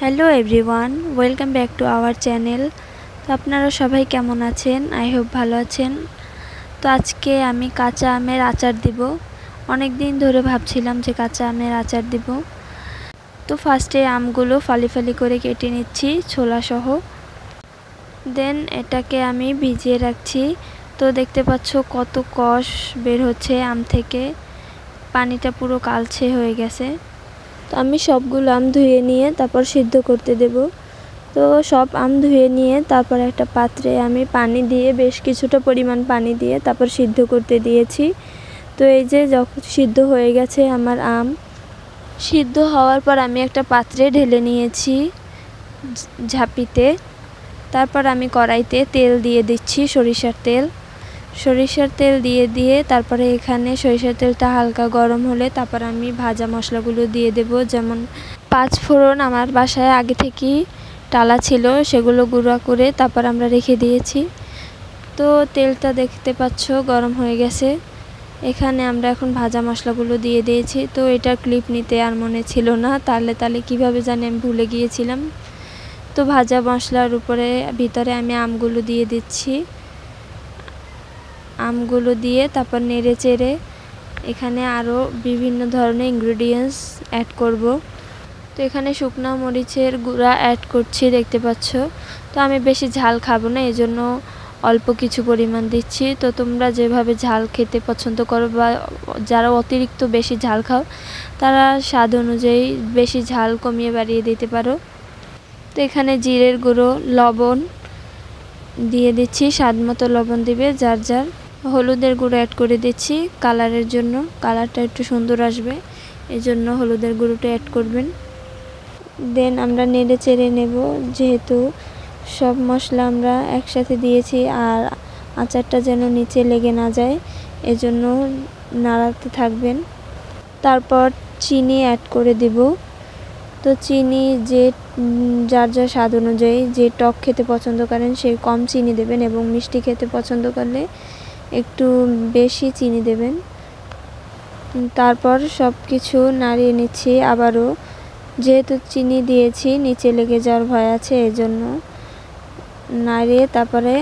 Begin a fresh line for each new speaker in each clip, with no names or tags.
Hello everyone, welcome back to our channel. তো আপনারা সবাই কেমন আছেন? আই হোপ ভালো আছেন। তো আজকে আমি কাঁচা আমের আচার দিব। অনেক দিন ধরে ভাবছিলাম যে কাঁচা আমের আচার দিব। তো ফার্স্টে আমগুলো ফালি ফালি করে কেটে নিচ্ছি ছোলা সহ। দেন এটাকে আমি ভিজিয়ে রাখছি। তো দেখতে পাচ্ছ কত কষ বের হচ্ছে আম থেকে, পানিটা পুরো কালচে হয়ে গেছে। তো আমি সবগুলো আম ধুয়ে নিয়ে তারপর সিদ্ধ করতে দেব। তো সব আম ধুয়ে নিয়ে তারপর একটা পাত্রে আমি পানি দিয়ে, বেশ কিছুটা পরিমাণ পানি দিয়ে তারপর সিদ্ধ করতে দিয়েছি। তো এই যে যখন সিদ্ধ হয়ে গেছে আমার আম, সিদ্ধ হওয়ার পর আমি একটা পাত্রে ঢেলে নিয়েছি ঝাঁপিতে। তারপর আমি কড়াইতে তেল দিয়ে দিচ্ছি, সরিষার তেল দিয়ে তারপরে এখানে সরিষার তেলটা হালকা গরম হলে তারপর আমি ভাজা মশলাগুলো দিয়ে দেব। যেমন 5 ফোড়ন আমার বাসায় আগে থেকেই টালা ছিল, সেগুলো গুঁড়া করে তারপর আমরা রেখে দিয়েছি। তো তেলটা দেখতে পাচ্ছ গরম হয়ে গেছে। এখানে আমরা এখন ভাজা মশলাগুলো দিয়ে দিয়েছি। তো এটা ক্লিপ নিতে আর মনে ছিল না, তাহলে কিভাবে জানি আমি ভুলে গিয়েছিলাম। তো ভাজা মশলার ভিতরে আমি আমগুলো দিয়ে দিচ্ছি। আমগুলো দিয়ে তারপর নেড়ে চেড়ে এখানে আরও বিভিন্ন ধরনের ইনগ্রেডিয়েন্টস অ্যাড করব। তো এখানে শুকনো মরিচের গুঁড়া অ্যাড করছি, দেখতে পাচ্ছ। তো আমি বেশি ঝাল খাবো না, এজন্য অল্প কিছু পরিমাণ দিচ্ছি। তো তোমরা যেভাবে ঝাল খেতে পছন্দ করো বা যারা অতিরিক্ত বেশি ঝাল খাও, তারা স্বাদ অনুযায়ী বেশি ঝাল কমিয়ে বাড়িয়ে দিতে পারো। তো এখানে জিরের গুঁড়ো, লবণ দিয়ে দিচ্ছি, স্বাদ মতো লবণ দিবে যার যার। হলুদের গুঁড়ো অ্যাড করে দিচ্ছি কালারের জন্য, কালারটা একটু সুন্দর আসবে, এজন্য হলুদের গুঁড়োটা অ্যাড করবেন। দেন আমরা নেড়ে চেড়ে নেব, যেহেতু সব মশলা আমরা একসাথে দিয়েছি আর আচারটা যেন নিচে লেগে না যায়, এজন্য নাড়াতে থাকবেন। তারপর চিনি অ্যাড করে দেব। তো চিনি যার যার স্বাদ অনুযায়ী, যে টক খেতে পছন্দ করেন সে কম চিনি দেবেন, এবং মিষ্টি খেতে পছন্দ করলে একটু বেশি চিনি দেবেন। তারপর সব কিছু নাড়িয়ে নিচ্ছি আবারও, যেহেতু চিনি দিয়েছি নিচে লেগে যাওয়ার ভয় আছে, এজন্য নাড়িয়ে তারপরে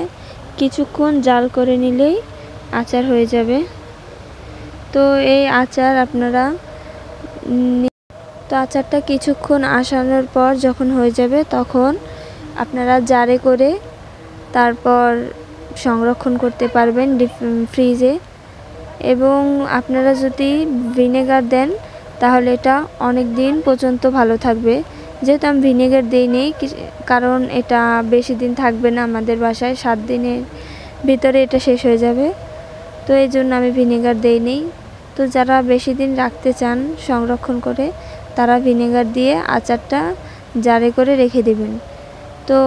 কিছুক্ষণ জাল করে নিলেই আচার হয়ে যাবে। তো এই আচার আপনারা আচারটা কিছুক্ষণ আসানোর পর যখন হয়ে যাবে, তখন আপনারা জারে করে তারপর সংরক্ষণ করতে পারবেন ফ্রিজে। এবং আপনারা যদি ভিনেগার দেন তাহলে এটা অনেক দিন পর্যন্ত ভালো থাকবে। যেহেতু আমি ভিনেগার দিইনি, কারণ এটা বেশি দিন থাকবে না আমাদের বাসায়, 7 দিনের ভিতরে এটা শেষ হয়ে যাবে। তো এই জন্য আমি ভিনেগার দিইনি। তো যারা বেশি দিন রাখতে চান সংরক্ষণ করে, তারা ভিনেগার দিয়ে আচারটা জারে করে রেখে দেবেন। তো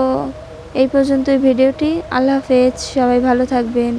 এই পর্যন্তই ভিডিওটি। আল্লাহ হাফেজ, সবাই ভালো থাকবেন।